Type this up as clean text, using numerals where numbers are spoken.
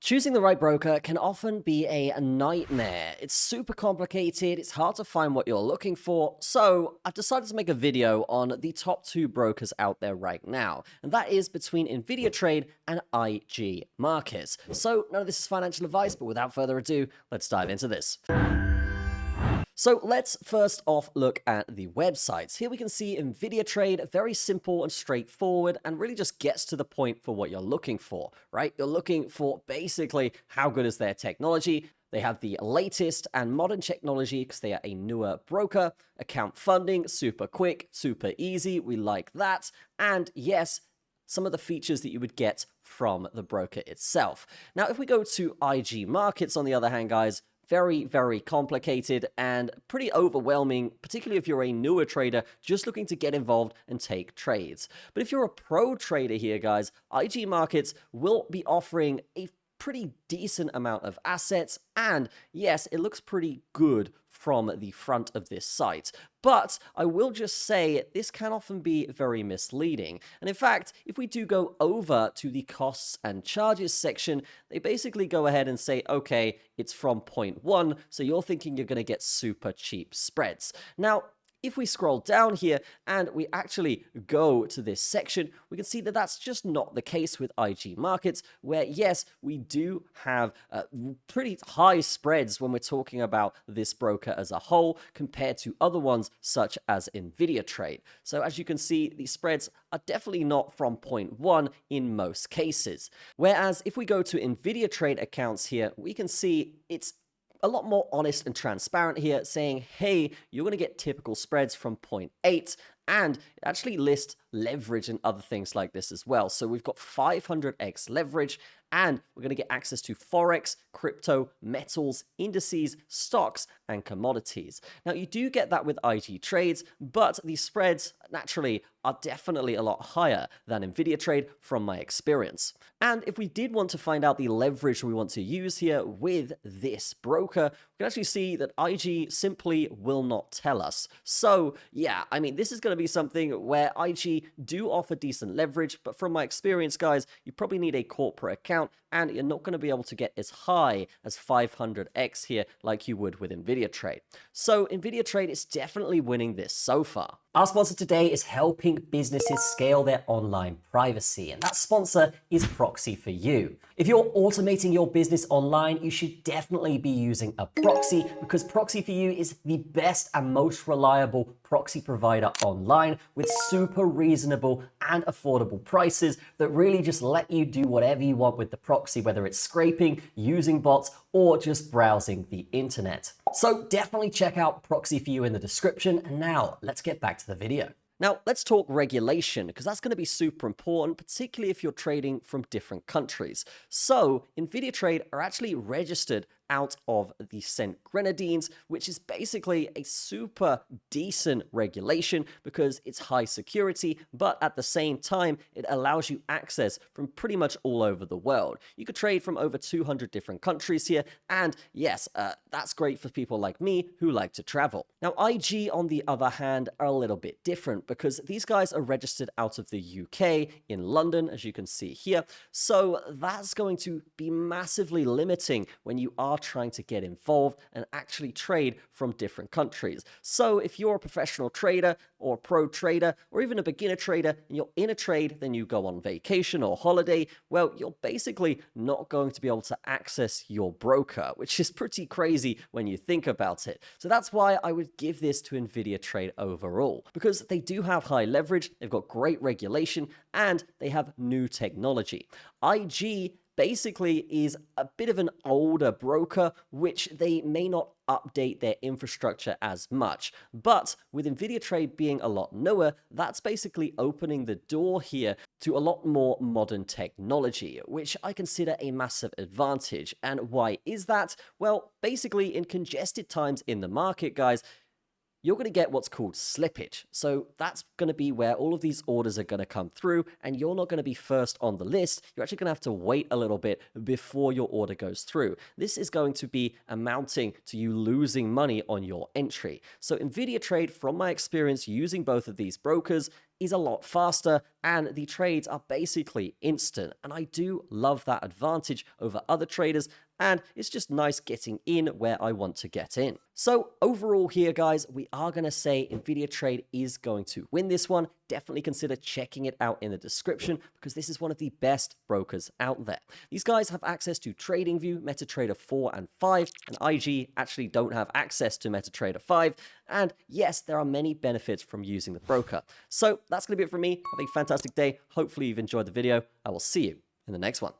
Choosing the right broker can often be a nightmare. It's super complicated, it's hard to find what you're looking for, so I've decided to make a video on the top two brokers out there right now, and that is between Invidia Trade and IG Markets. So none of this is financial advice, but without further ado, let's dive into this. So let's first off look at the websites. Here we can see Invidia Trade, very simple and straightforward, and really just gets to the point for what you're looking for, right? You're looking for basically how good is their technology. They have the latest and modern technology because they are a newer broker. Account funding, super quick, super easy. We like that. And yes, some of the features that you would get from the broker itself. Now, if we go to IG Markets, on the other hand, guys, very, very complicated and pretty overwhelming, particularly if you're a newer trader just looking to get involved and take trades. But if you're a pro trader here, guys, IG Markets will be offering a pretty decent amount of assets, and yes, it looks pretty good from the front of this site. But I will just say this can often be very misleading. And in fact, if we do go over to the costs and charges section, they basically go ahead and say, okay, it's from point 1, so you're thinking you're going to get super cheap spreads. Now, if we scroll down here and we actually go to this section, we can see that that's just not the case with IG Markets, where yes, we do have pretty high spreads when we're talking about this broker as a whole compared to other ones such as Invidia Trade. So as you can see, the spreads are definitely not from point 1 in most cases. Whereas if we go to Invidia Trade accounts here, we can see it's a lot more honest and transparent here, saying, hey, you're going to get typical spreads from point 8, and it actually lists leverage and other things like this as well. So we've got 500x leverage, and we're going to get access to Forex, crypto, metals, indices, stocks, and commodities. Now, you do get that with IG Trades, but the spreads, naturally, are definitely a lot higher than Invidia Trade from my experience. And if we did want to find out the leverage we want to use here with this broker, we can actually see that IG simply will not tell us. So yeah, I mean, this is going to be something where IG do offer decent leverage, but from my experience, guys, you probably need a corporate account, and you're not going to be able to get as high as 500x here like you would with Invidia Trade. So Invidia Trade is definitely winning this so far. Our sponsor today is helping businesses scale their online privacy, and that sponsor is Proxy for You. If you're automating your business online, you should definitely be using a proxy, because Proxy for You is the best and most reliable proxy provider online with super reasonable and affordable prices that really just let you do whatever you want with the proxy, whether it's scraping, using bots, or just browsing the internet. So definitely check out Proxy for You in the description. And now let's get back to the video. Now, let's talk regulation, because that's going to be super important, particularly if you're trading from different countries. So, Invidia Trade are actually registered out of the St. Grenadines, which is basically a super decent regulation because it's high security, but at the same time, it allows you access from pretty much all over the world. You could trade from over 200 different countries here, and yes, that's great for people like me who like to travel. Now, IG, on the other hand, are a little bit different because these guys are registered out of the UK in London, as you can see here. So that's going to be massively limiting when you are trying to get involved and actually trade from different countries. So if you're a professional trader or a pro trader or even a beginner trader and you're in a trade, then you go on vacation or holiday, well, you're basically not going to be able to access your broker, which is pretty crazy when you think about it. So that's why I would give this to Invidia Trade overall, because they do have high leverage, they've got great regulation, and they have new technology. IG basically is a bit of an older broker, which they may not update their infrastructure as much. But with Invidia Trade being a lot newer, that's basically opening the door here to a lot more modern technology, which I consider a massive advantage. And why is that? Well, basically in congested times in the market, guys, you're going to get what's called slippage. So that's going to be where all of these orders are going to come through, and you're not going to be first on the list. You're actually going to have to wait a little bit before your order goes through. This is going to be amounting to you losing money on your entry. So Invidia Trade, from my experience using both of these brokers, is a lot faster and the trades are basically instant. And I do love that advantage over other traders, and it's just nice getting in where I want to get in. So overall here, guys, we are going to say Invidia Trade is going to win this one. Definitely consider checking it out in the description because this is one of the best brokers out there. These guys have access to TradingView, MetaTrader 4 and 5, and IG actually don't have access to MetaTrader 5. And yes, there are many benefits from using the broker. So that's going to be it from me. Have a fantastic day. Hopefully you've enjoyed the video. I will see you in the next one.